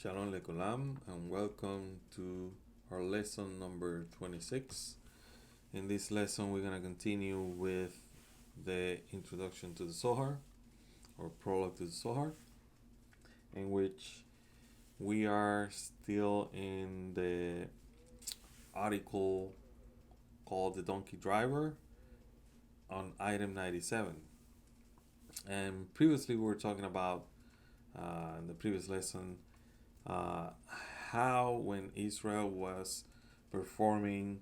Shalom Lekulam and welcome to our lesson number 26. In this lesson, we're going to continue with the introduction to the Zohar or prologue to the Zohar, in which we are still in the article called The Donkey Driver on item 97. And previously, we were talking about in the previous lesson uh, how when Israel was performing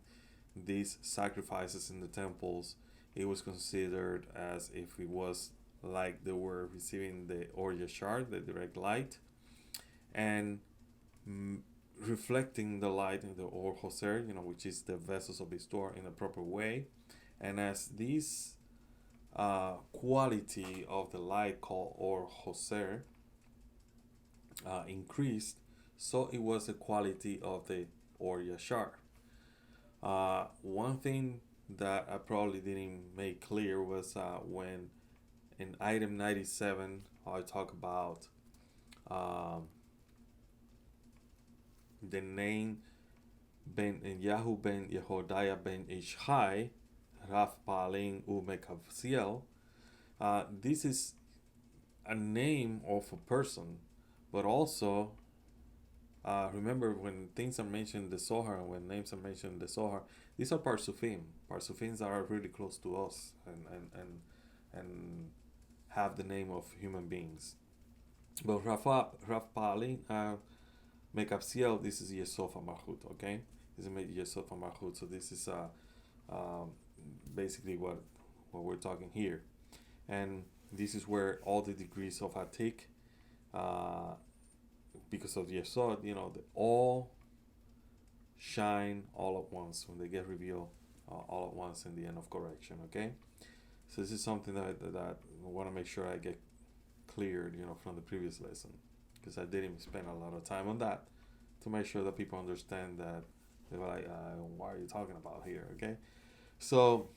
these sacrifices in the temples, it was considered as if it was like they were receiving the Or Yashar, the direct light, and mm, reflecting the light in the Or Hoser, which is the vessels of Histor in a proper way. And as this quality of the light called Or Hoser increased, so it was the quality of the Or Yashar. One thing that I probably didn't make clear was when in item 97 I talk about um, the name Ben Yahu ben Yehodaya ben Ishai Raf Palin Umekavsiel. This is a name of a person, but also remember when things are mentioned in the Zohar and when names are mentioned in the Zohar, these are parsufim. Parsufins are really close to us and have the name of human beings. But Raf Palin Mekapsiel, this is Yesofa Marchut, okay? This is Yesofa Marchut. So this is um, basically what we're talking here. And this is where all the degrees of Atik, because of Yesod, they all shine all at once when they get revealed all at once in the end of correction, okay? So this is something that I want to make sure I get cleared, from the previous lesson, because I didn't spend a lot of time on that to make sure that people understand that they were like, "What are you talking about here?" Okay. So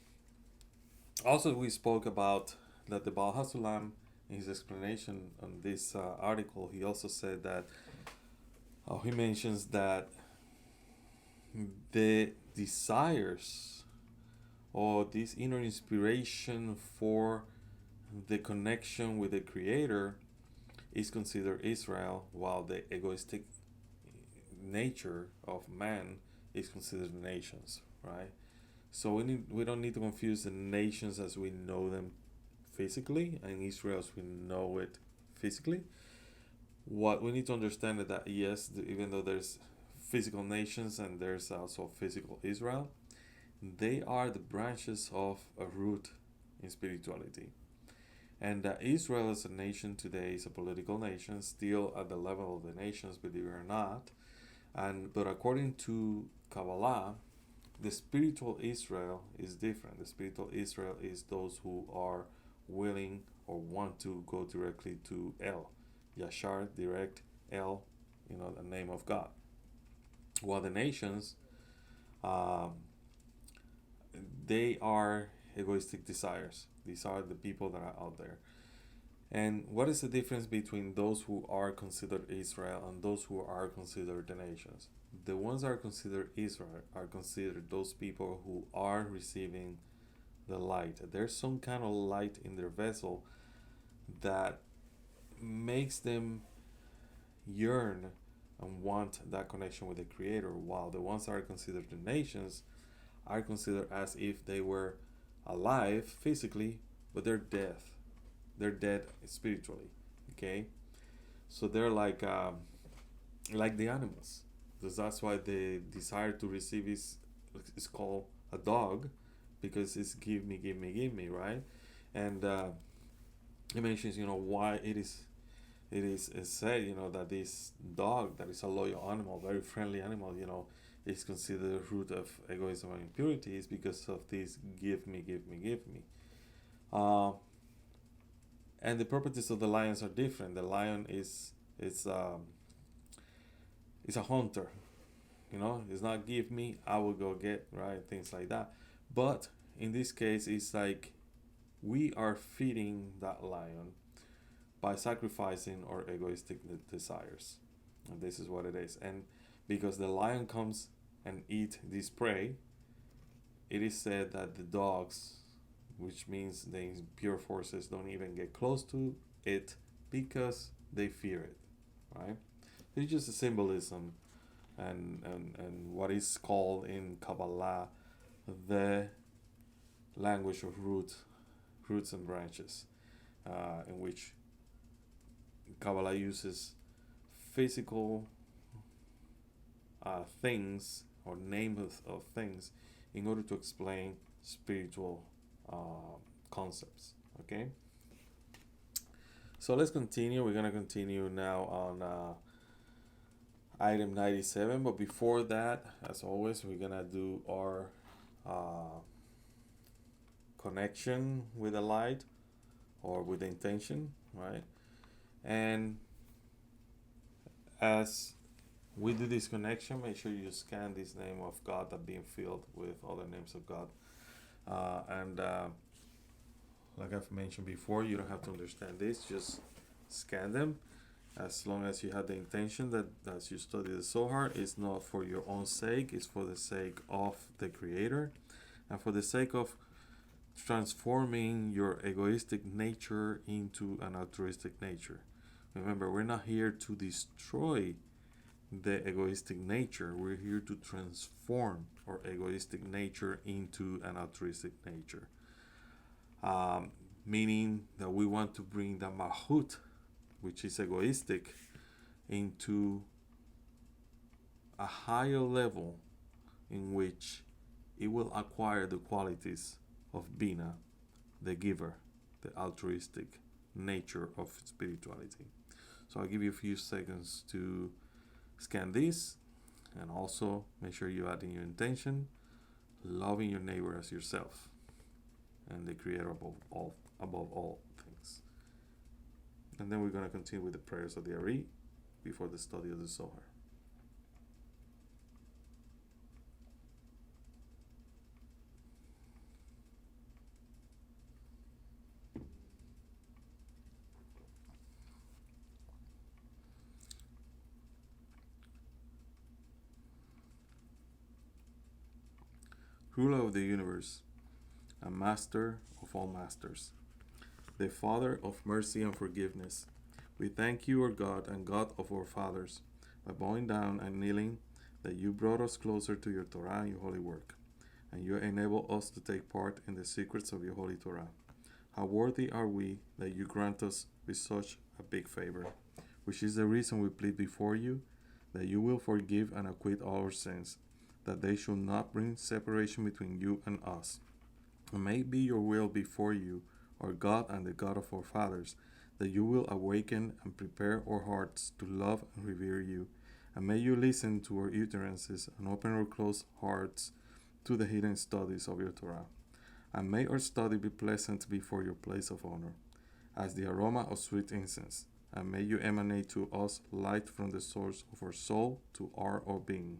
also we spoke about that the Baal Hasulam in his explanation on this article, he also said that he mentions that the desires or this inner inspiration for the connection with the Creator is considered Yisreal, while the egoistic nature of man is considered the nations, right? So we don't need to confuse the nations as we know them physically and Israel as we know it physically. What we need to understand is that yes, even though there's physical nations and there's also physical Israel, they are the branches of a root in spirituality. And Israel as a nation today is a political nation, still at the level of the nations, believe it or not. But according to Kabbalah, the spiritual Israel is different. The spiritual Israel is those who are willing or want to go directly to El, Yashar, direct El, the name of God. While the nations, um, they are egoistic desires. These are the people that are out there. And what is the difference between those who are considered Israel and those who are considered the nations? The ones that are considered Israel are considered those people who are receiving the light. There's some kind of light in their vessel that makes them yearn and want that connection with the Creator, while the ones that are considered the nations are considered as if they were alive physically, but they're dead. They're dead spiritually. Okay, so they're like the animals. Because that's why the desire to receive is called a dog, because it's give me, give me, give me, right? And it mentions, why it is said, that this dog that is a loyal animal, very friendly animal, is considered the root of egoism and impurity, is because of this give me, give me, give me. Uh, and the properties of the lions are different. The lion is a hunter. It's not give me, I will go get, right? Things like that. But in this case, it's like we are feeding that lion by sacrificing our egoistic desires. And this is what it is. And because the lion comes and eat this prey, it is said that the dogs, which means the impure forces, don't even get close to it because they fear it, right? It's just a symbolism and what is called in Kabbalah the language of roots and branches, in which Kabbalah uses physical things or names of things in order to explain spiritual concepts. Okay, so let's continue. We're gonna continue now on item 97, but before that, as always, we're gonna do our uh, connection with the light or with the intention, right? And as we do this connection, make sure you scan this name of God that being filled with other names of God. And like I've mentioned before, you don't have to understand this, just scan them. As long as you have the intention that as you study the Zohar, it's not for your own sake, it's for the sake of the Creator and for the sake of transforming your egoistic nature into an altruistic nature. Remember, we're not here to destroy the egoistic nature, we're here to transform our egoistic nature into an altruistic nature. Meaning that we want to bring the mahut, which is egoistic, into a higher level in which it will acquire the qualities of Bina, the giver, the altruistic nature of spirituality. So I'll give you a few seconds to scan this, and also make sure you add in your intention, loving your neighbor as yourself, and the Creator above all things. And then we're going to continue with the prayers of the Ari before the study of the Zohar. Ruler of the universe, and master of all masters, the Father of mercy and forgiveness, we thank you, our God and God of our fathers, by bowing down and kneeling, that you brought us closer to your Torah and your holy work, and you enable us to take part in the secrets of your holy Torah. How worthy are we that you grant us with such a big favor, which is the reason we plead before you, that you will forgive and acquit all our sins, that they should not bring separation between you and us. And may it be your will before you, our God and the God of our fathers, that you will awaken and prepare our hearts to love and revere you. And may you listen to our utterances and open our closed hearts to the hidden studies of your Torah. And may our study be pleasant before your place of honor, as the aroma of sweet incense. And may you emanate to us light from the source of our soul to our being.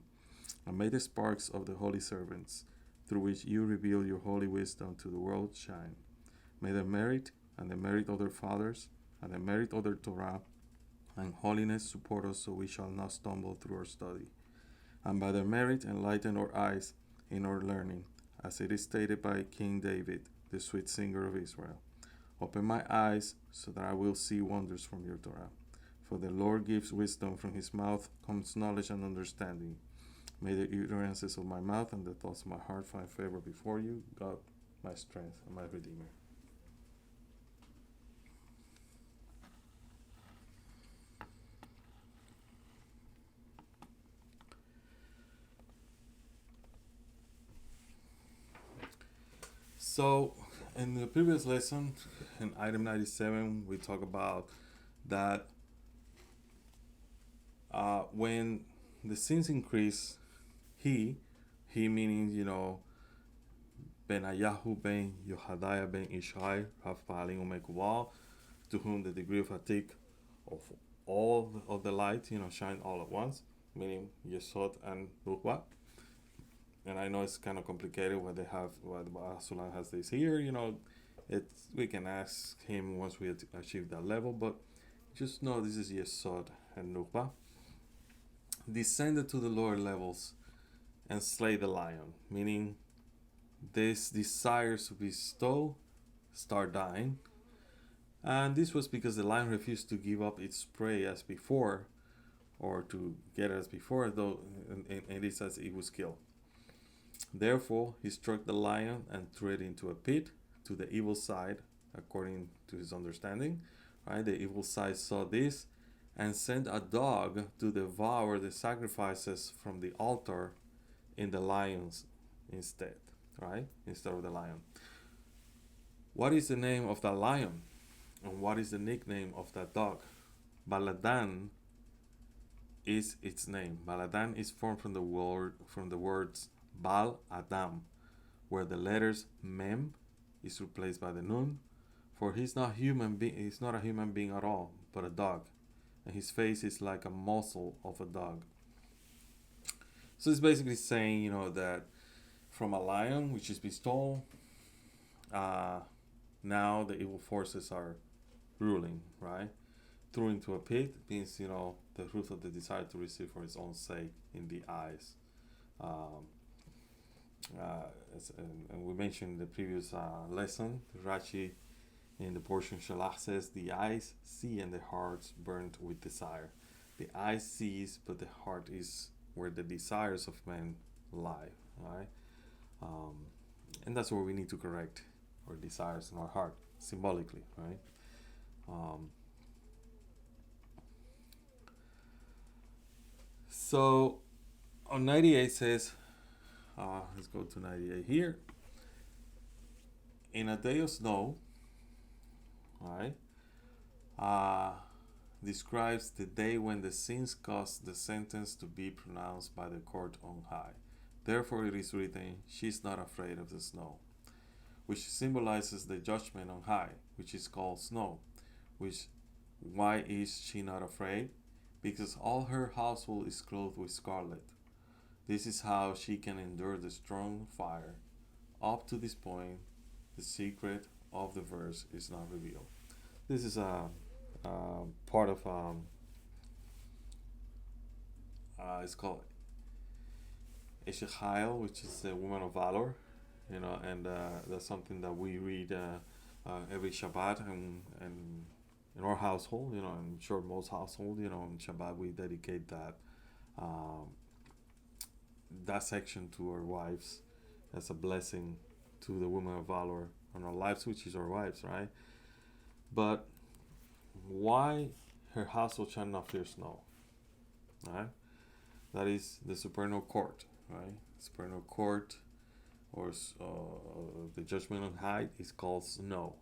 And may the sparks of the holy servants, through which you reveal your holy wisdom to the world, shine. May the merit and the merit of their fathers and the merit of their Torah and holiness support us so we shall not stumble through our study. And by their merit enlighten our eyes in our learning, as it is stated by King David, the sweet singer of Israel. Open my eyes so that I will see wonders from your Torah. For the Lord gives wisdom, from his mouth comes knowledge and understanding. May the utterances of my mouth and the thoughts of my heart find favor before you, God, my strength and my Redeemer. So, in the previous lesson, in item 97, we talk about that when the sins increase, he meaning, Benayahu ben Yohadiah ben Ishai, Rav Pa'alim Umekubal, to whom the degree of Atik of all of the light, shine all at once, meaning Yesod and Ruchba. And I know it's kind of complicated what Asulan has this here, we can ask him once we achieve that level, but just know this is Yesod and Nukba. descended to the lower levels and slay the lion, meaning this desires to bestow start dying. And this was because the lion refused to give up its prey as before, or to get as before, though, and it says it was killed. Therefore, he struck the lion and threw it into a pit to the evil side, according to his understanding. Right? The evil side saw this and sent a dog to devour the sacrifices from the altar in the lions instead. Right? Instead of the lion. What is the name of that lion? And what is the nickname of that dog? Baladam is its name. Baladam is formed from the words Bal-Adam, where the letters Mem is replaced by the Nun, for he's not a human being at all, but a dog, and his face is like a muzzle of a dog. So it's basically saying, that from a lion, which is bestowed, now the evil forces are ruling, right? Threw into a pit means, the truth of the desire to receive for its own sake in the eyes. And we mentioned in the previous lesson, Rashi in the portion Shalach says, the eyes see and the hearts burnt with desire. The eyes sees, but the heart is where the desires of men lie, right? And that's where we need to correct our desires in our heart, symbolically, right? So on 98 says, let's go to 98 here. In a day of snow, right, describes the day when the sins caused the sentence to be pronounced by the court on high. Therefore it is written, she is not afraid of the snow, which symbolizes the judgment on high, which is called snow. Why is she not afraid? Because all her household is clothed with scarlet. This is how she can endure the strong fire. Up to this point, the secret of the verse is not revealed. This is a part of it's called Yisreal, which is a woman of valor, and that's something that we read every Shabbat, and in our household, I'm sure most households, on Shabbat we dedicate that section to our wives as a blessing to the woman of valor on our lives, which is our wives, right? But why her household shall not fear snow, right? That is the supernal court, right? Supernal court, or the judgment on high, is called snow,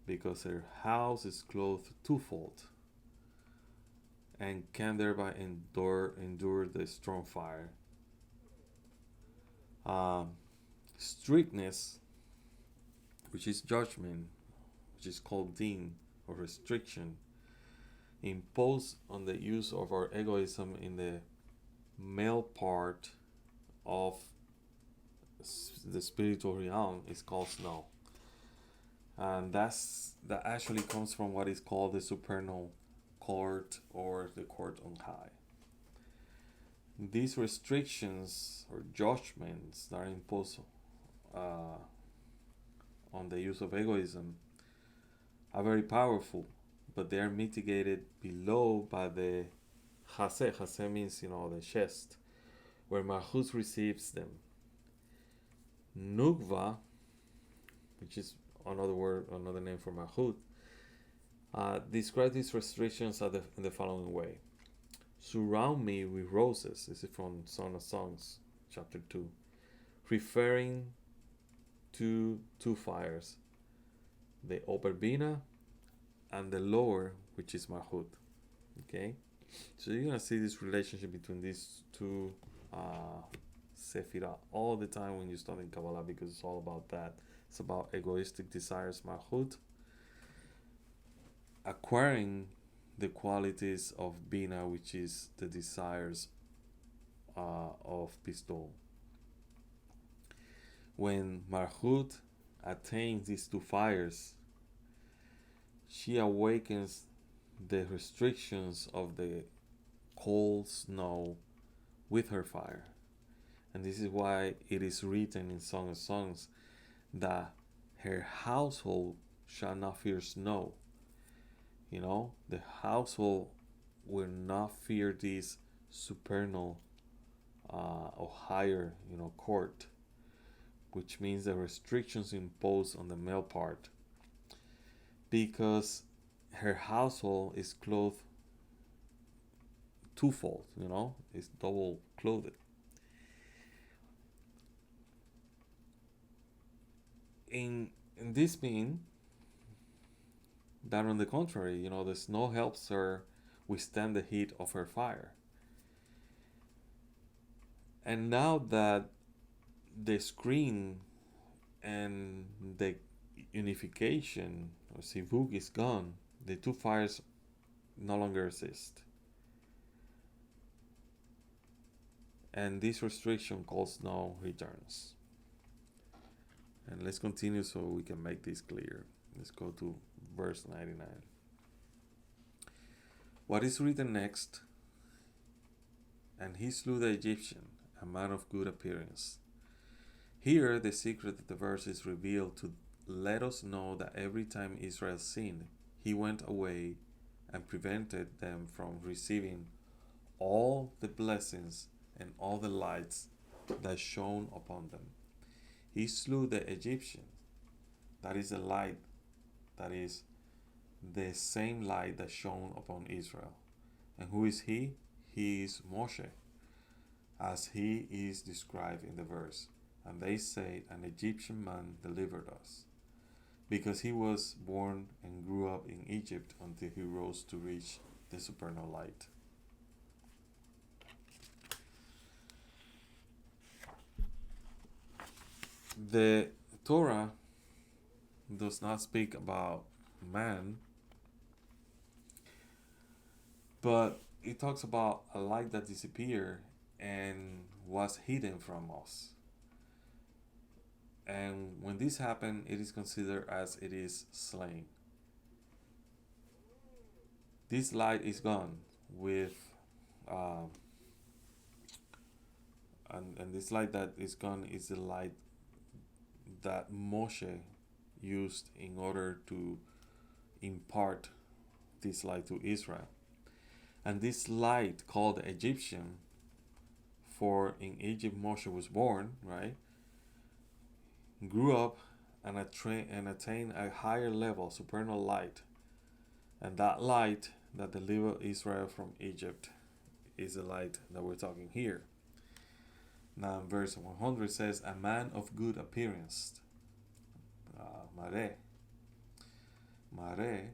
because her house is clothed twofold and can thereby endure the strong fire. Strictness, which is judgment, which is called din, or restriction, imposed on the use of our egoism in the male part of the spiritual realm, is called snow. And that actually comes from what is called the supernal court, or the court on high. These restrictions or judgments that are imposed on the use of egoism are very powerful, but they are mitigated below by the chaseh. Chaseh means, the chest, where Malchut receives them. Nukva, which is another name for Malchut, describes these restrictions in the following way. Surround me with roses. This is from Song of Songs, chapter 2, referring to two fires, the upper Bina and the lower, which is Malchut. Okay? So you're going to see this relationship between these two Sephirah all the time when you study Kabbalah, because it's all about that. It's about egoistic desires, Malchut, acquiring the qualities of Bina, which is the desires of bestowal. When Malchut attains these two fires, she awakens the restrictions of the cold snow with her fire. And this is why it is written in Song of Songs that her household shall not fear snow. The household will not fear this supernal or higher, court, which means the restrictions imposed on the male part, because her household is clothed twofold, it's double clothed. In this mean that on the contrary, the snow helps her withstand the heat of her fire. And now that the screen and the unification or sivug is gone, the two fires no longer exist. And this restriction called snow returns. And let's continue so we can make this clear. Let's go to verse 99. What is written next? And he slew the Egyptian, a man of good appearance. Here the secret of the verse is revealed to let us know that every time Israel sinned, he went away and prevented them from receiving all the blessings and all the lights that shone upon them. He slew the Egyptian. That is a light, that is the same light that shone upon Israel. And who is he? He is Moshe, as he is described in the verse. And they say, an Egyptian man delivered us, because he was born and grew up in Egypt until he rose to reach the supernal light. The Torah does not speak about man, but it talks about a light that disappeared and was hidden from us. And when this happened, it is considered as it is slain. This light is gone with and this light that is gone is the light that Moshe used in order to impart this light to Israel. And this light, called the Egyptian, for in Egypt Moshe was born, right? Grew up and attained a higher level, supernal light. And that light that delivered Israel from Egypt is the light that we're talking here. Now in verse 100 says, a man of good appearance. Mare.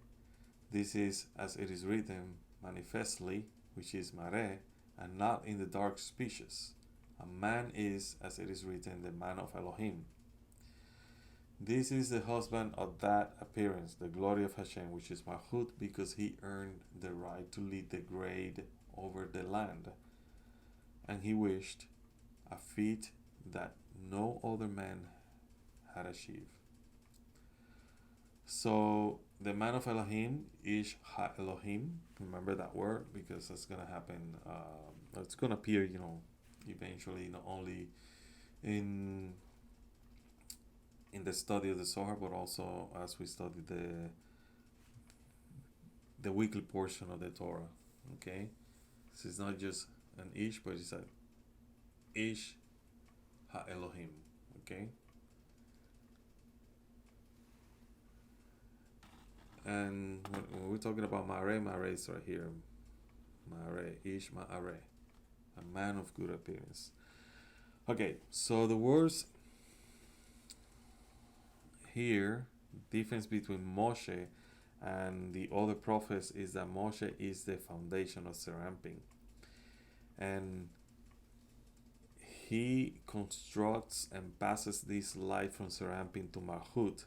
This is as it is written, manifestly, which is mare, and not in the dark species. A man is, as it is written, the man of Elohim. This is the husband of that appearance, the glory of Hashem, which is Malchut, because he earned the right to lead the grade over the land. And he wished a feat that no other man had achieved. So the man of Elohim is Ha Elohim. Remember that word, because it's going to happen. It's going to appear, eventually, not only in the study of the Zohar, but also as we study the weekly portion of the Torah. Okay, this is not just an ish, but it's a ish ha Elohim. Okay, and when we're talking about mare is right here. Mare, ish ma'are, a man of good appearance. Okay, so the words here, difference between Moshe and the other prophets is that Moshe is the foundation of Seramping, and he constructs and passes this light from Seramping to Malchut.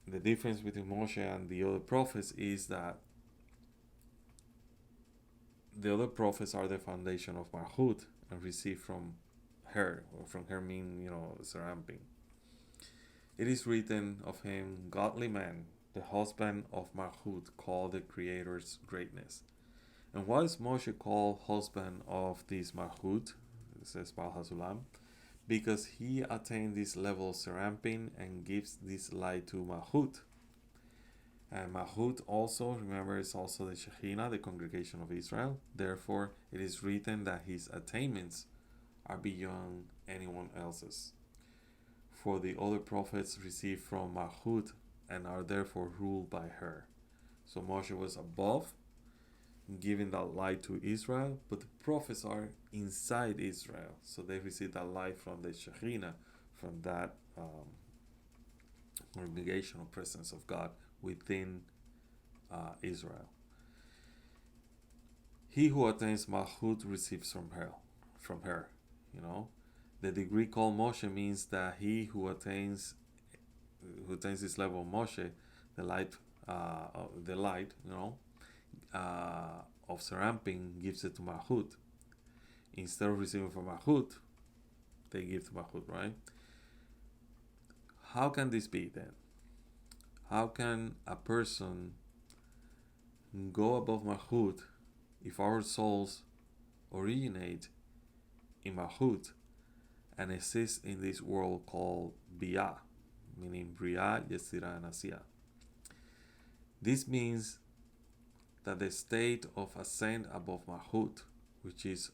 The difference between Moshe and the other prophets is that the other prophets are the foundation of Malchut and receive from her, or from her mean, Seramping. It is written of him, godly man, the husband of Malchut, called the Creator's greatness. And why is Moshe called husband of this Malchut? It says Bal-Adam, because he attained this level of serampin and gives this light to Malchut. And Malchut also, remember, is also the Shekhinah, the congregation of Israel. Therefore, it is written that his attainments are beyond anyone else's. For the other prophets receive from Malchut and are therefore ruled by her. So Moshe was above, giving that light to Israel, but the prophets are inside Israel, so they receive that light from the Shekhinah, from that congregation or presence of God within Israel. He who attains Malchut receives from her. You know, the degree called Moshe means that he who attains this level of Moshe, the light, of seramping, gives it to Malchut. Instead of receiving from Malchut, they give to Malchut, right? How can this be then? How can a person go above Malchut if our souls originate in Malchut and exist in this world called Biyah, meaning Bria, Yetzirah, and Asiyah? This means that the state of ascent above Malchut, which is,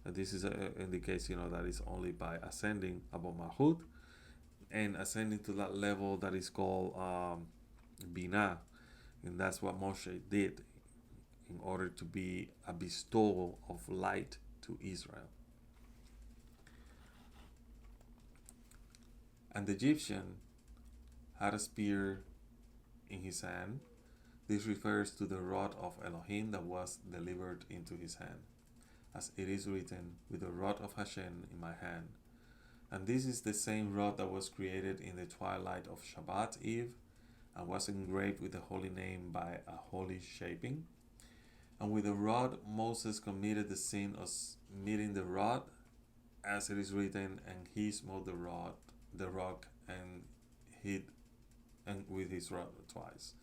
this is indicates, that is only by ascending above Malchut and ascending to that level that is called Binah, and that's what Moshe did in order to be a bestowal of light to Israel. And the Egyptian had a spear in his hand. This refers to the rod of Elohim that was delivered into his hand, as it is written, with the rod of Hashem in my hand. And this is the same rod that was created in the twilight of Shabbat Eve and was engraved with the holy name by a holy shaping. And with the rod Moses committed the sin of meeting the rod, as it is written, and he smote the rock, and hit and with his rod twice.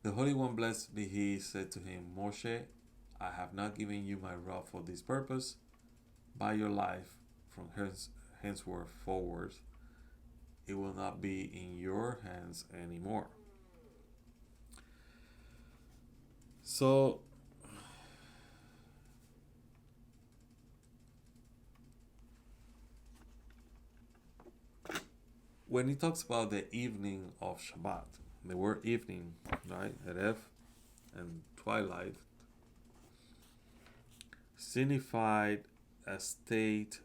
The Holy One, blessed be he, said to him, Moshe, I have not given you my rod for this purpose. By your life, from henceforth forward, it will not be in your hands anymore. So, when he talks about the evening of Shabbat, the word evening, right, Erev, and twilight, signified a state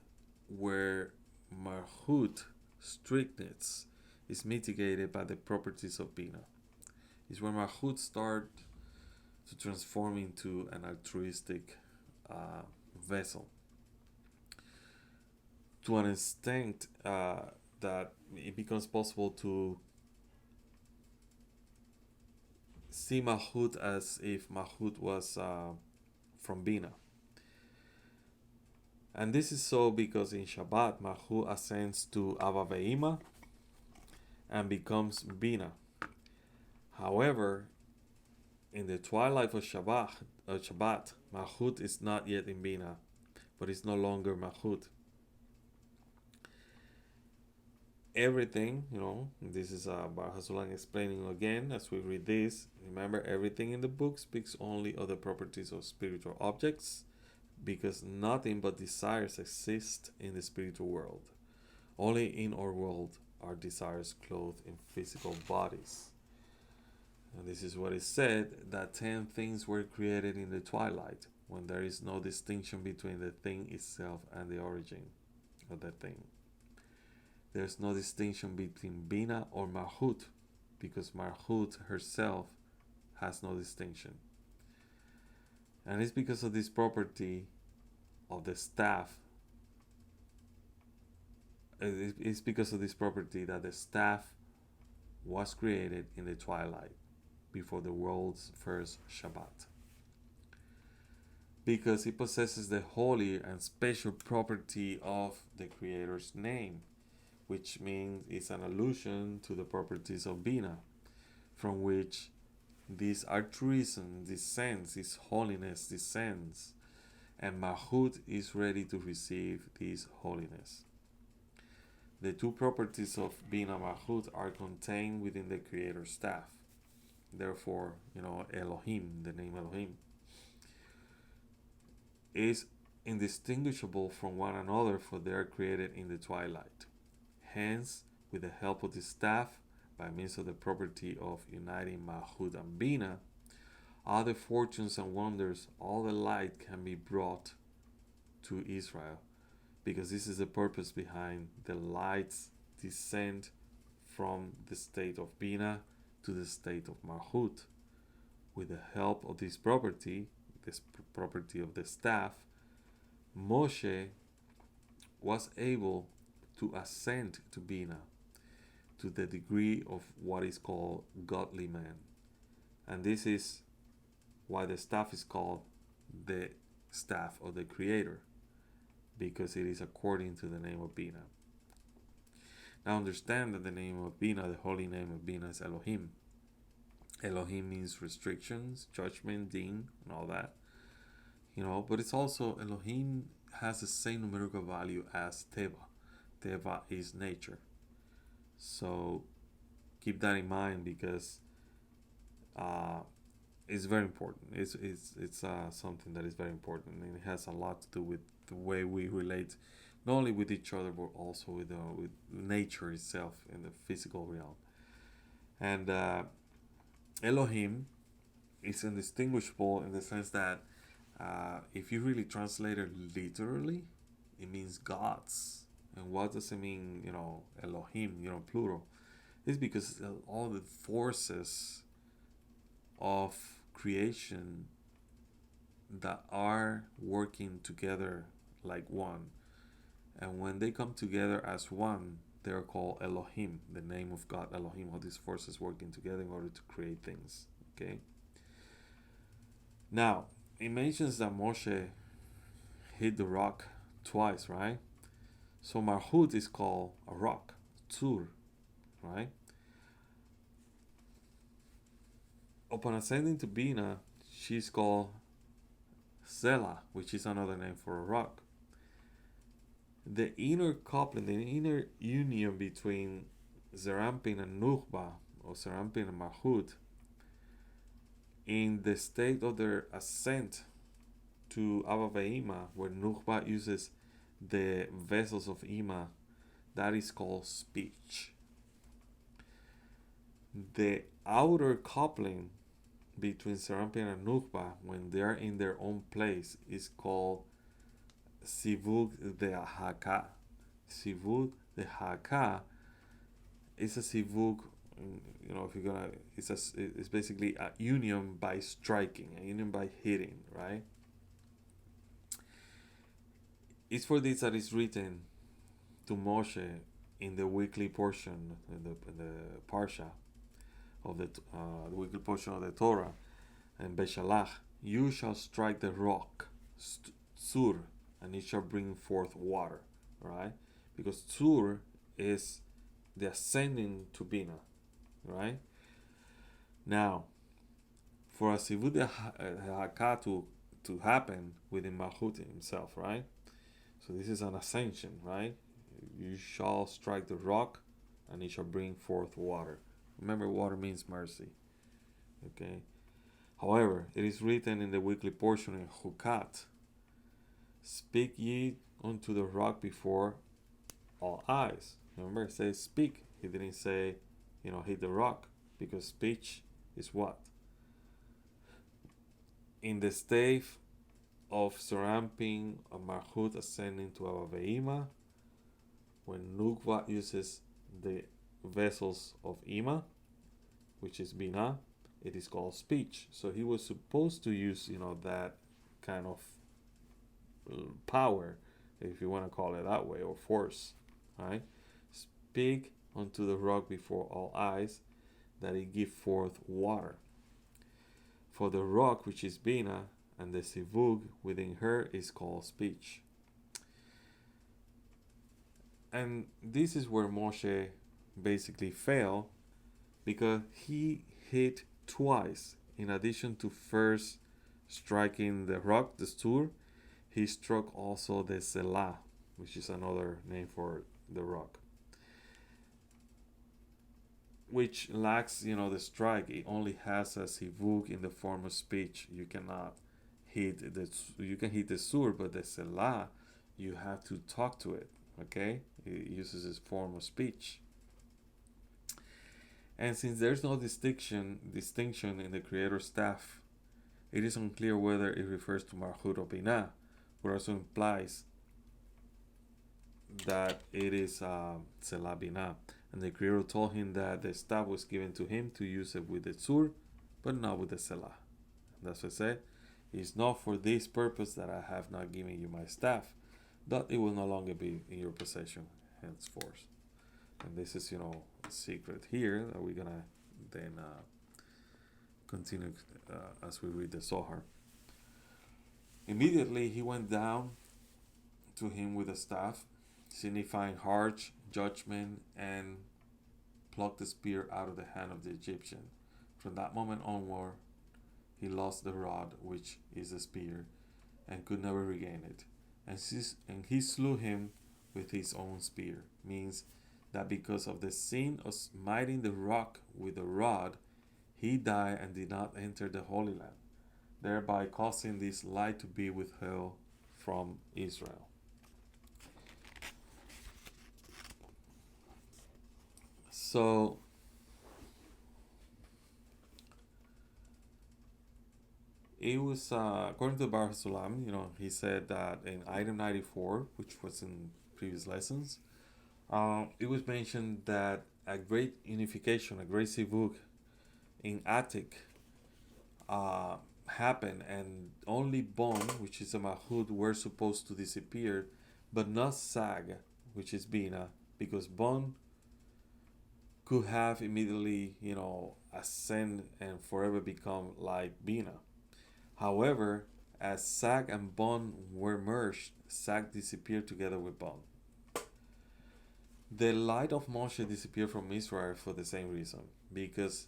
where Malchut, strictness, is mitigated by the properties of Bina. It's where Malchut start to transform into an altruistic vessel, to an extent that it becomes possible to see Malchut as if Malchut was from Bina. And this is so because in Shabbat, Malchut ascends to Ava Ve'ima and becomes Bina. However, in the twilight of Shabbat, Malchut is not yet in Bina, but it's no longer Malchut. Everything, this is Bar Hasulam explaining again as we read this. Remember, everything in the book speaks only of the properties of spiritual objects, because nothing but desires exist in the spiritual world. Only in our world are desires clothed in physical bodies. And this is what is said, that 10 things were created in the twilight, when there is no distinction between the thing itself and the origin of the thing. There's no distinction between Bina or Malchut, because Malchut herself has no distinction. And it's because of this property of the staff. It's because of this property that the staff was created in the twilight, before the world's first Shabbat. Because it possesses the holy and special property of the Creator's name, which means it's an allusion to the properties of Bina, from which this altruism descends, this holiness descends, and Malchut is ready to receive this holiness. The two properties of Bina Malchut are contained within the Creator's staff. Therefore, Elohim, the name Elohim, is indistinguishable from one another, for they are created in the twilight. Hence, with the help of the staff, by means of the property of uniting Malchut and Bina, all the fortunes and wonders, all the light can be brought to Israel, because this is the purpose behind the light's descent from the state of Bina to the state of Malchut. With the help of this property of the staff, Moshe was able to ascend to Bina, to the degree of what is called godly man. And this is why the staff is called the staff of the Creator, because it is according to the name of Bina. Now understand that the name of Bina, the holy name of Bina, is Elohim. Elohim means restrictions, judgment, din, and all that. But it's also, Elohim has the same numerical value as Teva. Teva is nature. So keep that in mind, because it's very important. It's something that is very important, and it has a lot to do with the way we relate, not only with each other, but also with nature itself in the physical realm. And Elohim is indistinguishable in the sense that if you really translate it literally, it means gods. And what does it mean, Elohim, plural? It's because all the forces of creation that are working together like one. And when they come together as one, they're called Elohim, the name of God, Elohim, all these forces working together in order to create things. Okay? Now, it mentions that Moshe hit the rock twice, right? So Malchut is called a rock, Tzur, right? Upon ascending to Bina, she's called Zela, which is another name for a rock. The inner coupling, the inner union between Zerampin and Nuchba, or Zerampin and Malchut, in the state of their ascent to Abba Ve'ima, where Nuchba uses the vessels of Ima, that is called speech. The outer coupling between Serampin and Nuchba, when they are in their own place, is called Sivug de Haka. Sivug de Haka is a Sivug, if you're gonna, it's basically a union by striking, a union by hitting, right? It's for this that is written to Moshe in the weekly portion, in the parsha of the weekly portion of the Torah, and Beshalach, you shall strike the rock, Tzur, and it shall bring forth water, right? Because Tzur is the ascending to Bina, right? Now, for a Sivud Haka to happen within Malchut himself, right? So this is an ascension, right? You shall strike the rock, and it shall bring forth water. Remember, water means mercy. Okay. However, it is written in the weekly portion in Chukat, speak ye unto the rock before all eyes. Remember, it says speak. He didn't say, hit the rock, because speech is what? In the state of Serampin and Malchut ascending to Abba Ve'ima, when Nukva uses the vessels of Ima, which is Bina, it is called speech. So he was supposed to use, that kind of power, if you want to call it that way, or force, right? Speak unto the rock before all eyes, that it give forth water. For the rock, which is Bina, and the sivug within her is called speech. And this is where Moshe basically failed, because he hit twice. in addition to first striking the rock, the stur, he struck also the selah, which is another name for the rock, which lacks, the strike. It only has a sivuk in the form of speech. You cannot hit you can hit the sur, but the selah, you have to talk to it. Okay, it uses its form of speech. And since there's no distinction in the creator's staff, it is unclear whether it refers to Marhut or Binah, but also implies that it is Selah Binah. And the creator told him that the staff was given to him to use it with the Tzur, but not with the Selah. And that's what I said. It's not for this purpose that I have not given you my staff, that it will no longer be in your possession henceforth. And this is, a secret here that we're gonna then continue as we read the Zohar. Immediately he went down to him with a staff, signifying harsh judgment, and plucked the spear out of the hand of the Egyptian. From that moment onward, he lost the rod, which is the spear, and could never regain it. And he slew him with his own spear. Means that because of the sin of smiting the rock with the rod, he died and did not enter the Holy Land, thereby causing this light to be withheld from Israel. So, it was, according to Bar Sulam, he said that in item 94, which was in previous lessons, it was mentioned that a great unification, a great sivuk in Attic happened, and only Bon, which is a Mahud, were supposed to disappear, but not Sag, which is Bina, because Bon could have immediately, ascend and forever become like Bina. However, as Sag and Bon were merged, Sag disappeared together with Bon. The light of Moshe disappeared from Israel for the same reason, because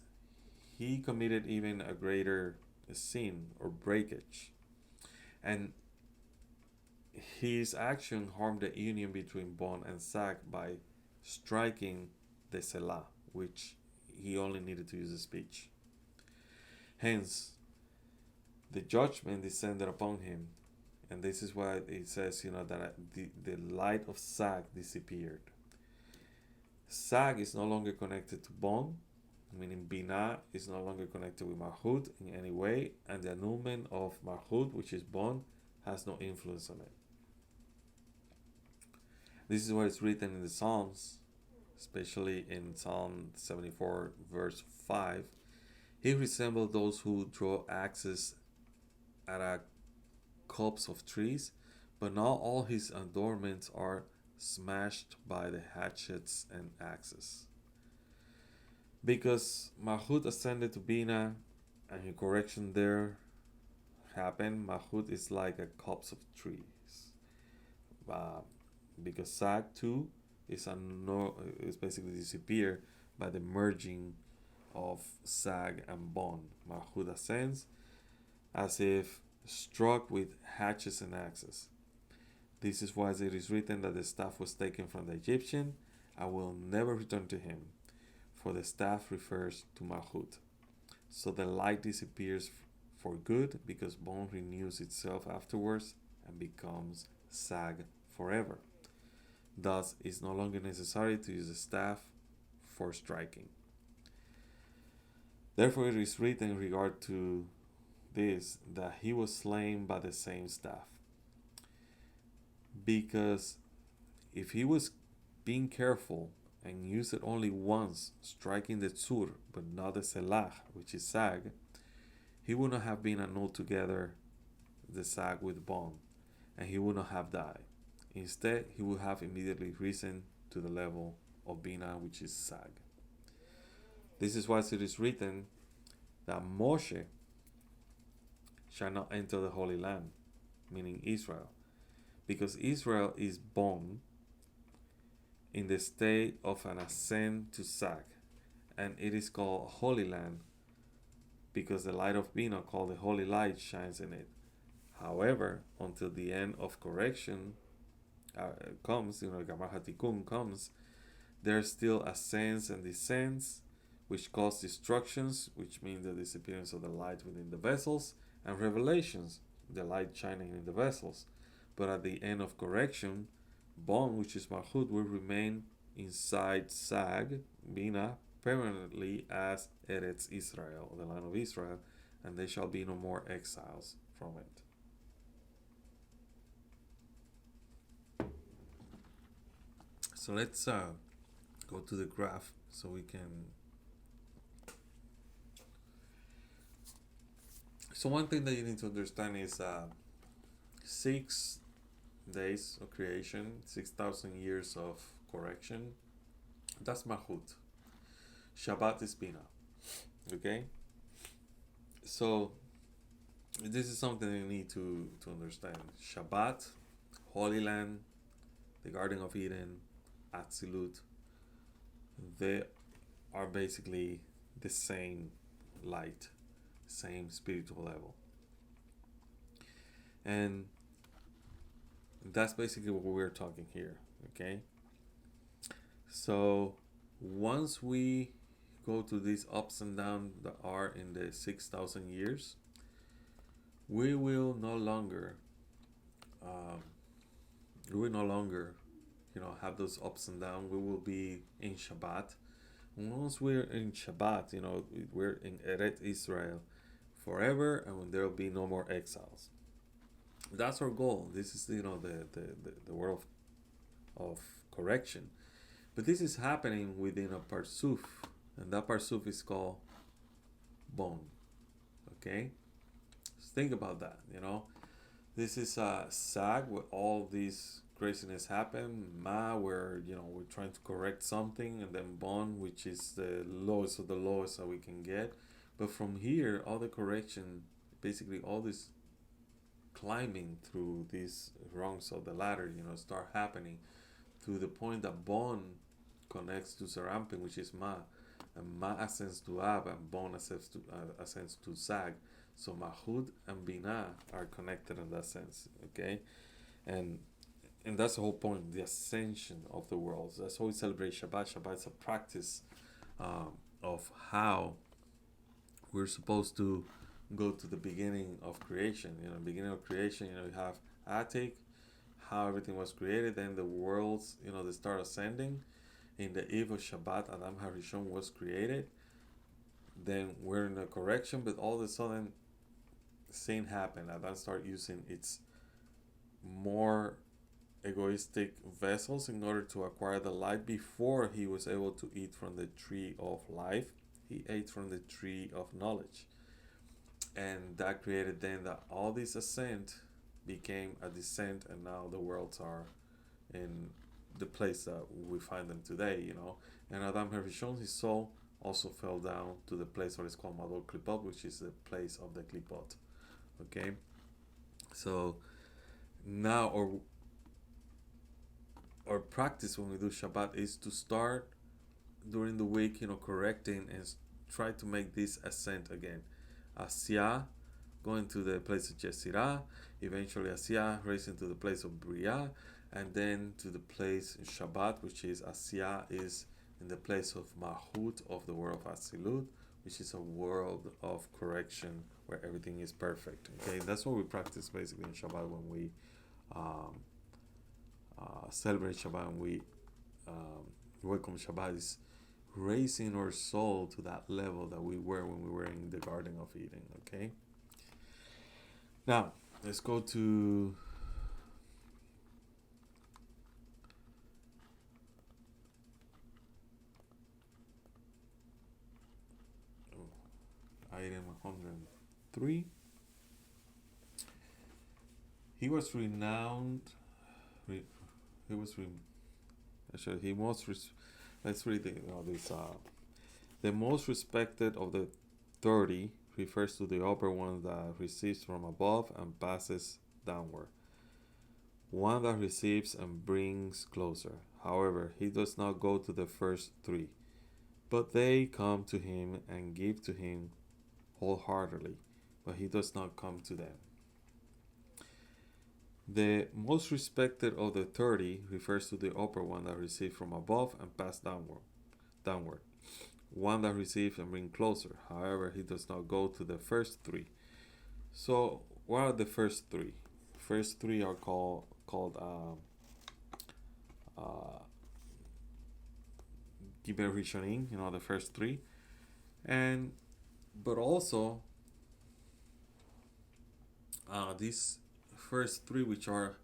he committed even a greater sin or breakage. And his action harmed the union between Bon and Sag by striking the Selah, which he only needed to use the speech. Hence, the judgment descended upon him, and this is why it says, that the light of Sag disappeared. Sag is no longer connected to Bon, meaning Binah is no longer connected with Marhut in any way, and the annulment of Marhut, which is Bon, has no influence on it. This is what is written in the Psalms, especially in Psalm 74, verse 5. He resembled those who draw axes at a copse of trees, but not all his adornments are smashed by the hatchets and axes. Because Mahut ascended to Bina, and a correction there happened, Mahut is like a copse of trees. Because Sag too is basically disappeared by the merging of Sag and Bon. Mahut ascends as if struck with hatchets and axes. This is why it is written that the staff was taken from the Egyptian and will never return to him, for the staff refers to Malchut. So the light disappears for good, because Bon renews itself afterwards and becomes Sag forever. Thus, it is no longer necessary to use the staff for striking. Therefore, it is written in regard to this that he was slain by the same staff. Because if he was being careful and used it only once, striking the tzur but not the selah, which is Sag, he would not have been annulled together the Sag with Bon, and he would not have died. Instead, he would have immediately risen to the level of Bina, which is Sag. This is why it is written that Moshe shall not enter the Holy Land, meaning Israel, because Israel is born in the state of an ascent to Sag, and it is called Holy Land because the light of Bina, called the holy light, shines in it. However, until the end of correction comes, Gamma Hatikun comes, there's still ascents and descents, which cause destructions, which mean the disappearance of the light within the vessels, and revelations, the light shining in the vessels. But at the end of correction, Bon, which is Malchut, will remain inside Sag, Bina, permanently as Eretz Israel, the land of Israel, and there shall be no more exiles from it. So let's go to the graph so we can. So one thing that you need to understand is 6 days of creation, 6,000 years of correction. That's Malchut. Shabbat is Bina. Okay? So this is something you need to understand. Shabbat, Holy Land, the Garden of Eden, Atzilut, they are basically the same light, same spiritual level. And that's basically what we're talking here, okay? So once we go to these ups and downs that are in the 6,000 years, we will no longer have those ups and downs. We will be in Shabbat. Once we're in Shabbat, we're in Eretz Israel forever, and there will be no more exiles. That's our goal. This is the world of correction. But this is happening within a parsuf, and that parsuf is called Bon. Okay? Just think about that, This is Sag, where all these craziness happen. Ma, where we're trying to correct something, and then Bon, which is the lowest of the lowest that we can get. But from here, all the correction, basically all this climbing through these rungs of the ladder, start happening to the point that Bon connects to Serampin, which is Ma, and Ma ascends to Ab, and Bon ascends to Sag. So Malchut and Bina are connected in that sense, okay? And that's the whole point, the ascension of the worlds. That's how we celebrate Shabbat. Shabbat is a practice of how we're supposed to go to the beginning of creation. Beginning of creation, you have Atik, how everything was created, then the worlds, they start ascending. In the eve of Shabbat, Adam HaRishon was created. Then we're in a correction, but all of a sudden, sin happened. Adam started using its more egoistic vessels in order to acquire the light. Before he was able to eat from the tree of life, he ate from the tree of knowledge. And that created then that all this ascent became a descent, and now the worlds are in the place that we find them today, And Adam HaRishon, his soul, also fell down to the place what is called Madol Klipot, which is the place of the Klipot. Okay? So now our practice when we do Shabbat is to start during the week, correcting and try to make this ascent again. Asiyah, going to the place of Yetzirah, eventually Asiyah raising to the place of Bria, and then to the place in Shabbat, which is Asiyah is in the place of Malchut, of the world of Atzilut, which is a world of correction where everything is perfect. Okay, that's what we practice basically in Shabbat when we celebrate Shabbat and we welcome Shabbat, is raising our soul to that level that we were when we were in the Garden of Eden. Okay, now let's go to item 103. He was renowned. Let's read this. The most respected of the 30 refers to the upper one that receives from above and passes downward. One that receives and brings closer. However, he does not go to the first 3, but they come to him and give to him wholeheartedly, but he does not come to them. The most respected of the 30 refers to the upper one that received from above and passed downward. One that receives and brings closer. However, he does not go to the first three. So, what are the first three? First three are called Giber Rishonim, the first three, and but also these first three, which are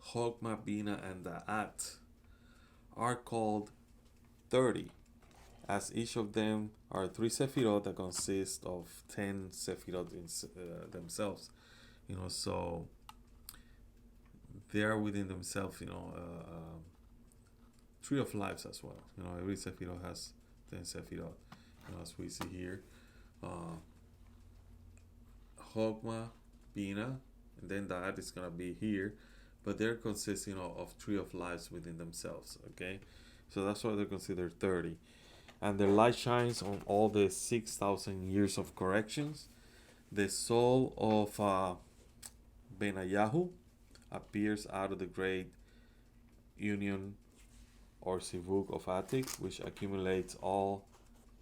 Chokmah, Bina, and Da'at, are called 30, as each of them are 3 Sefirot that consist of 10 Sefirot themselves. So they are within themselves, tree of lives as well. Every Sefirot has 10 Sefirot, as we see here. Chokmah, Bina, and then Da'at is going to be here, but they're consisting of tree of lives within themselves, okay? So that's why they're considered 30. And their light shines on all the 6,000 years of corrections. The soul of Benayahu appears out of the great union or Sivuk of Atik, which accumulates all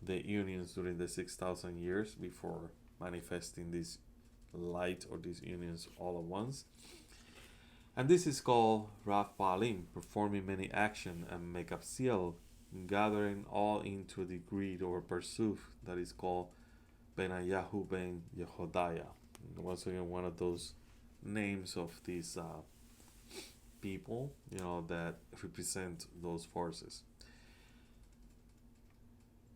the unions during the 6,000 years before manifesting this light or these unions all at once. And this is called Raf Baalim, performing many action, and Mekapsiel, gathering all into the greed or pursuit that is called Benayahu ben Yehodaya. Once again, one of those names of these people, that represent those forces.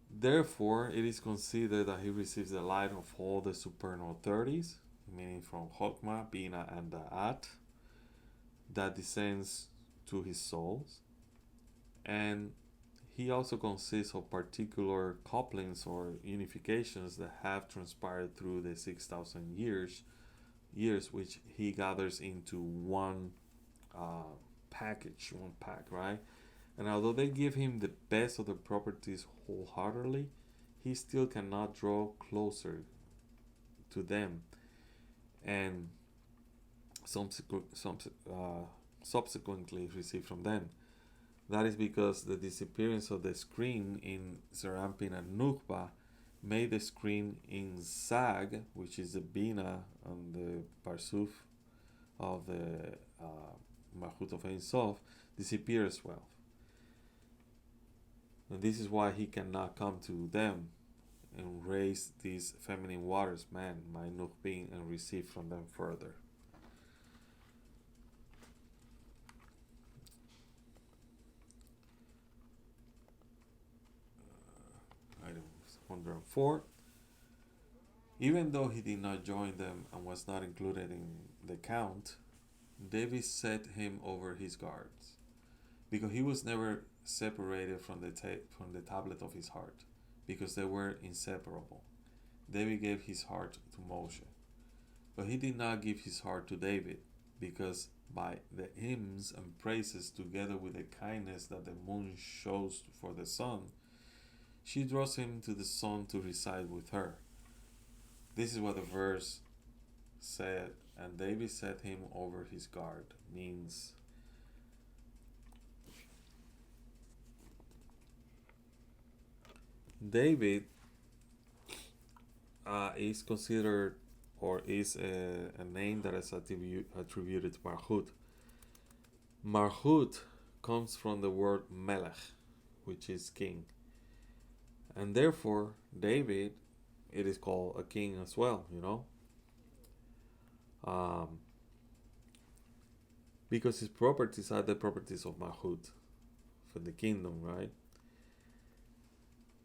Therefore, it is considered that he receives the light of all the supernal 30s, meaning from Chokmah, Bina, and Da'at, that descends to his souls. And he also consists of particular couplings or unifications that have transpired through the 6,000 years, which he gathers into one package, one pack, right? And although they give him the best of the properties wholeheartedly, he still cannot draw closer to them and subsequently receive from them. That is because the disappearance of the screen in Serampin and Nukba made the screen in Zag, which is the Bina and the Parsuf of the Mahut of Ein Sof, disappear as well. And this is why he cannot come to them and raise these feminine waters, man, my Nukbin, and receive from them further. Item 104. Even though he did not join them and was not included in the count, David set him over his guards, because he was never separated from the tablet of his heart, because they were inseparable. David gave his heart to Moshe, but he did not give his heart to David, because by the hymns and praises, together with the kindness that the moon shows for the sun, she draws him to the sun to reside with her. This is what the verse said, and David set him over his guard, means David is considered, or is a name that is attributed to Marhut. Marhut comes from the word Melech, which is king. And therefore, David, it is called a king as well, because his properties are the properties of Mahut, for the kingdom, right?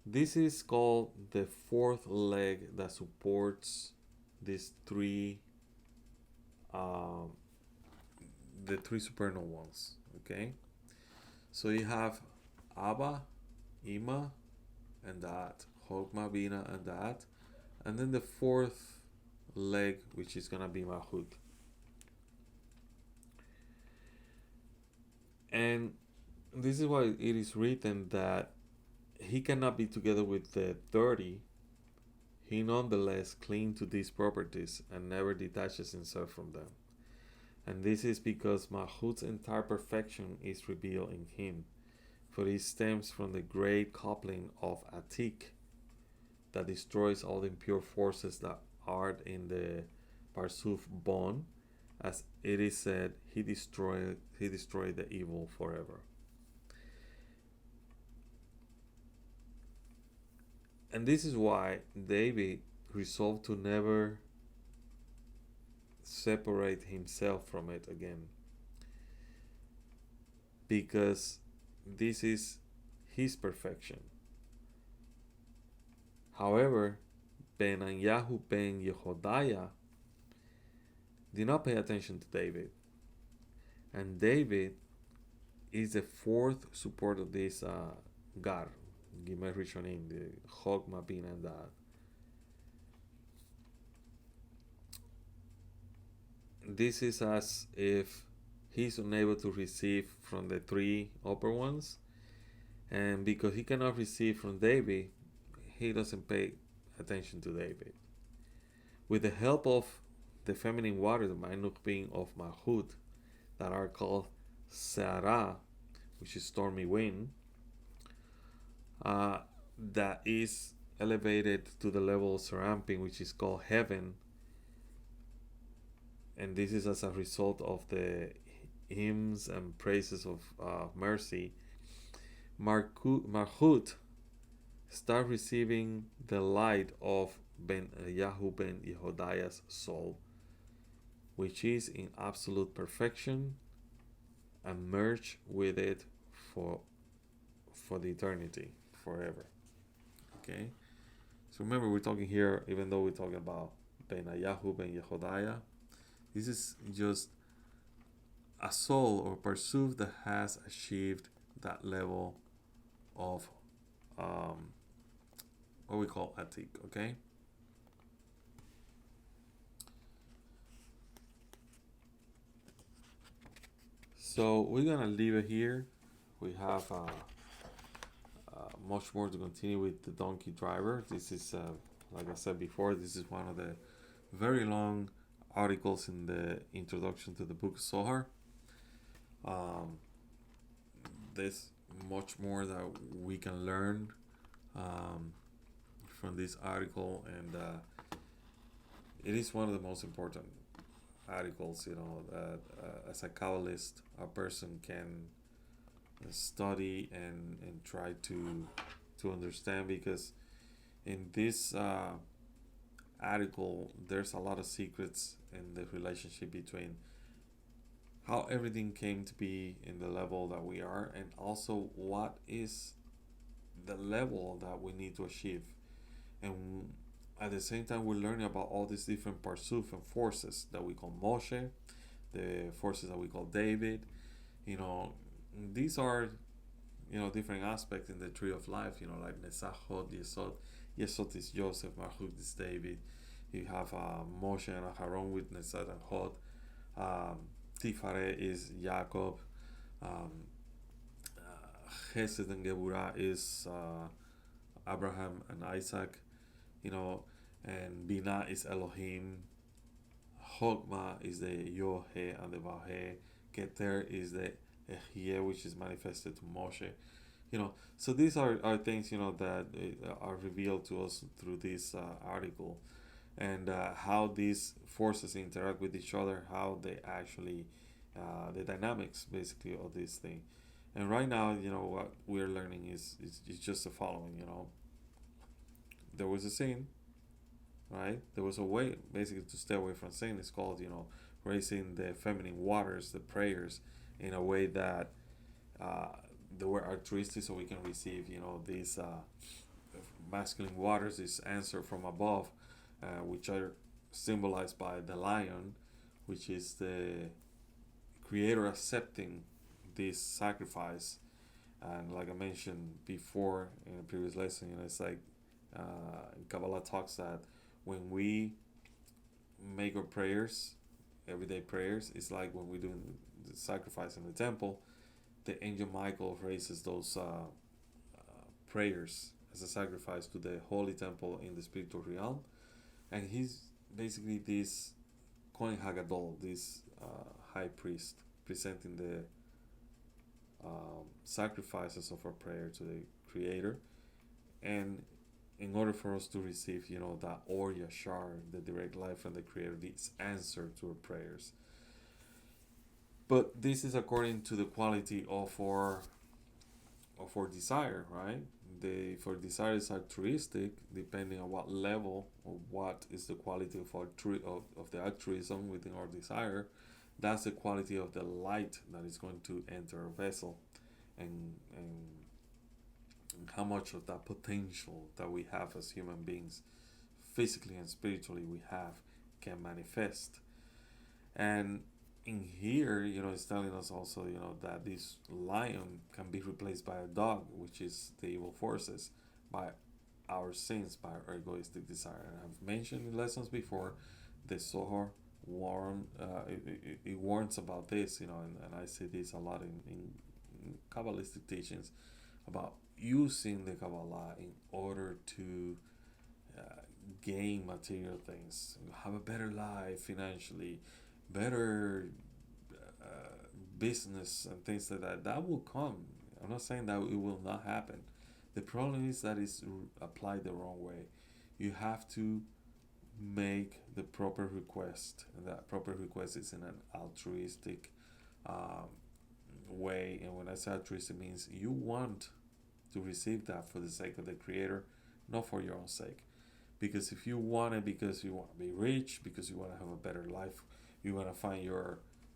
This is called the fourth leg that supports these three, the three supernal ones, okay? So you have Abba, Ima, and Da'at, Chokmah, Bina, and Da'at, and then the fourth leg, which is gonna be Mahut. And this is why it is written that he cannot be together with the 30. he nonetheless clings to these properties and never detaches himself from them. And this is because Mahut's entire perfection is revealed in him, for it stems from the great coupling of Atik that destroys all the impure forces that are in the Parsuf bone. As it is said, he destroyed the evil forever. And this is why David resolved to never separate himself from it again, because this is his perfection. However, Benanyahu ben Yehodaya did not pay attention to David, and David is the fourth support of this Gar, Gimer Rishonim, the Chokma, Bin, and Dad. This is as if he's unable to receive from the three upper ones, and because he cannot receive from David, he doesn't pay attention to David. With the help of the feminine water, the Mainuk being of Mahut, that are called Seara, which is stormy wind, that is elevated to the level of Serampin, which is called heaven. And this is as a result of the hymns and praises of mercy. Marhut start receiving the light of Yahu ben Yehodaya's soul, which is in absolute perfection, and merge with it for the eternity, forever. Okay, so remember, we're talking here, even though we're talking about Ben Yahu ben Yehodaya, this is just a soul or pursuit that has achieved that level of what we call atik. Okay. So we're gonna leave it here. We have much more to continue with the donkey driver. This is, like I said before, this is one of the very long articles in the introduction to the book Zohar. There's much more that we can learn from this article, and it is one of the most important articles, that as a Kabbalist, a person can study and try to understand, because in this article there's a lot of secrets in the relationship between how everything came to be in the level that we are, and also what is the level that we need to achieve. And at the same time, we're learning about all these different parsuf and forces that we call Moshe, the forces that we call David. These are, different aspects in the tree of life, like Nesach, Hod, Yesod. Yesod is Joseph, Malchut is David. You have Moshe and Aharon with Nesach and Hod. Tifare is Jacob. Chesed and Geburah is Abraham and Isaac. And Binah is Elohim. Chokmah is the Yohe and the Vahe. Keter is the Ehiyeh, which is manifested to Moshe. So these are things, that are revealed to us through this article, and how these forces interact with each other, how they actually, the dynamics basically of this thing. And right now, what we're learning is just the following. There was a sin, right? There was a way basically to stay away from sin. It's called, raising the feminine waters, the prayers, in a way that they were altruistic, so we can receive, these masculine waters, this answer from above, which are symbolized by the lion, which is the creator accepting this sacrifice. And like I mentioned before in a previous lesson, it's like Kabbalah talks that when we make our prayers, everyday prayers, it's like when we do the sacrifice in the temple, the angel Michael raises those prayers as a sacrifice to the holy temple in the spiritual realm, and he's basically this Kohen Hagadol, this high priest, presenting the sacrifices of our prayer to the Creator, and in order for us to receive, that Or Yashar, the direct life from the Creator, this answer to our prayers. But this is according to the quality of our desire, right? If our desire is altruistic, depending on what level or what is the quality of the altruism within our desire, that's the quality of the light that is going to enter our vessel, and how much of that potential that we have as human beings, physically and spiritually, we have can manifest. And in here, it's telling us also, that this lion can be replaced by a dog, which is the evil forces, by our sins, by our egoistic desire. And I've mentioned in lessons before, the Zohar it warns about this, and I see this a lot in Kabbalistic teachings about using the Kabbalah in order to gain material things, have a better life financially, better business and things like that. That will come. I'm not saying that it will not happen. The problem is that it's applied the wrong way. You have to make the proper request, and that proper request is in an altruistic way. And when I say altruistic, it means you want to receive that for the sake of the Creator, not for your own sake. Because if you want it because you want to be rich, because you want to have a better life, you want to find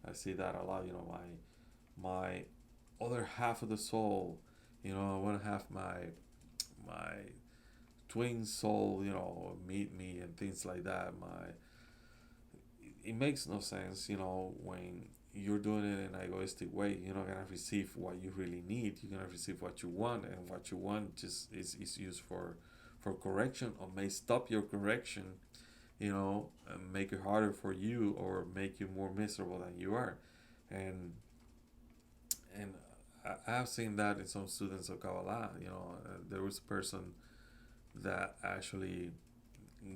I see that a lot, my other half of the soul, I want to have my twin soul, meet me and things like that. It makes no sense, when you're doing it in an egoistic way. You're not gonna receive what you really need. You're gonna receive what you want, and what you want just is used for correction, or may stop your correction, and make it harder for you, or make you more miserable than you are. And I have seen that in some students of Kabbalah. There was a person that actually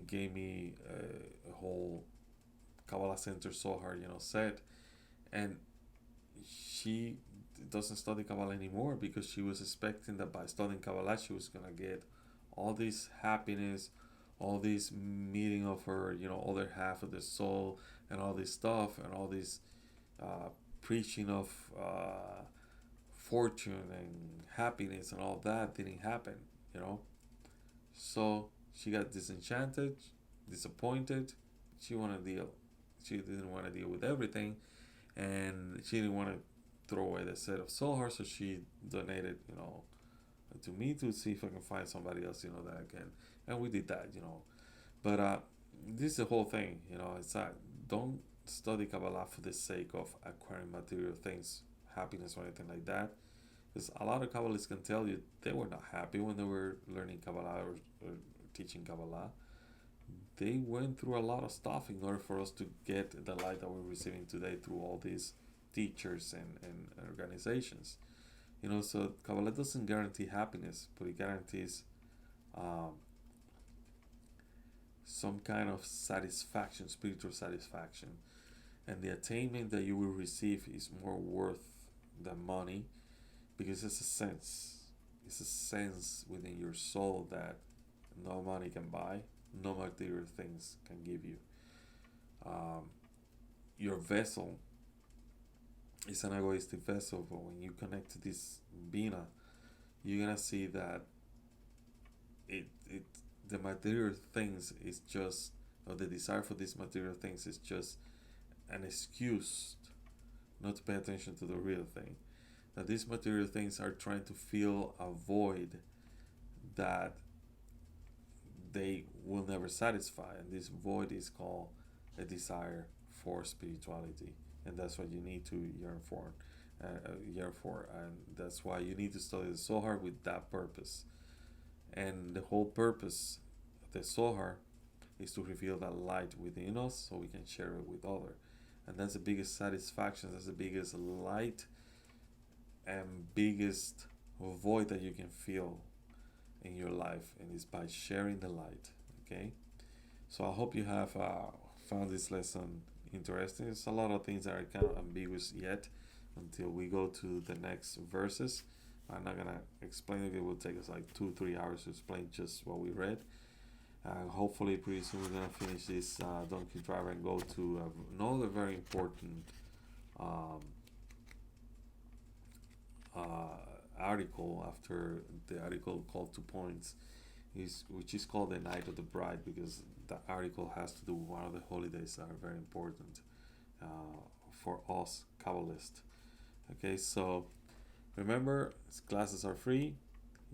gave me a whole Kabbalah Center Zohar, set, and she doesn't study Kabbalah anymore because she was expecting that by studying Kabbalah she was gonna get all this happiness, all this meeting of her, other half of the soul, and all this stuff, and all this preaching of fortune and happiness, and all that didn't happen, So she got disenchanted, disappointed. She wanted to deal. She didn't want to deal with everything, and she didn't want to throw away the set of Zohar, so she donated, to me to see if I can find somebody else, that can. And we did that, But this is the whole thing, It's like, don't study Kabbalah for the sake of acquiring material things, happiness, or anything like that. Because a lot of Kabbalists can tell you they were not happy when they were learning Kabbalah or teaching Kabbalah. They went through a lot of stuff in order for us to get the light that we're receiving today through all these teachers and organizations. So Kabbalah doesn't guarantee happiness, but it guarantees some kind of satisfaction, spiritual satisfaction. And the attainment that you will receive is more worth than money, because it's a sense. It's a sense within your soul that no money can buy, no material things can give you. Your vessel is an egoistic vessel, but when you connect to this Bina, you're gonna see that it the material things is just, or the desire for these material things is just an excuse not to pay attention to the real thing. That these material things are trying to fill a void that they will never satisfy, and this void is called a desire for spirituality, and that's what you need to yearn for, and that's why you need to study the Zohar with that purpose. And the whole purpose of the Zohar is to reveal that light within us so we can share it with others. And that's the biggest satisfaction, that's the biggest light and biggest void that you can feel. in your life, and it's by sharing the light. Okay, so I hope you have found this lesson interesting. There's a lot of things that are kind of ambiguous yet until we go to the next verses. I'm not gonna explain it. It will take us like 2-3 hours to explain just what we read. Hopefully, pretty soon we're gonna finish this donkey driver and go to another very important um, article after the article called 2 points, which is called the Night of the Bride, because the article has to do with one of the holidays that are very important for us Kabbalists. Okay, so remember, classes are free.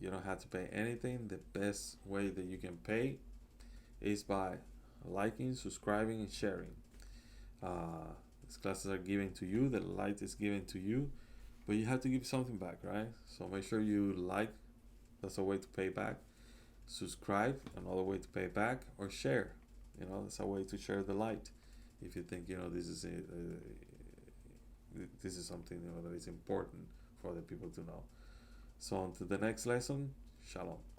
You don't have to pay anything. The best way that you can pay is by liking, subscribing, and sharing. These classes are given to you. The light is given to you, but you have to give something back, right? So make sure you like. That's a way to pay back. Subscribe, another way to pay back, or share. That's a way to share the light. If you think this is something that is important for other people to know. So on to the next lesson. Shalom.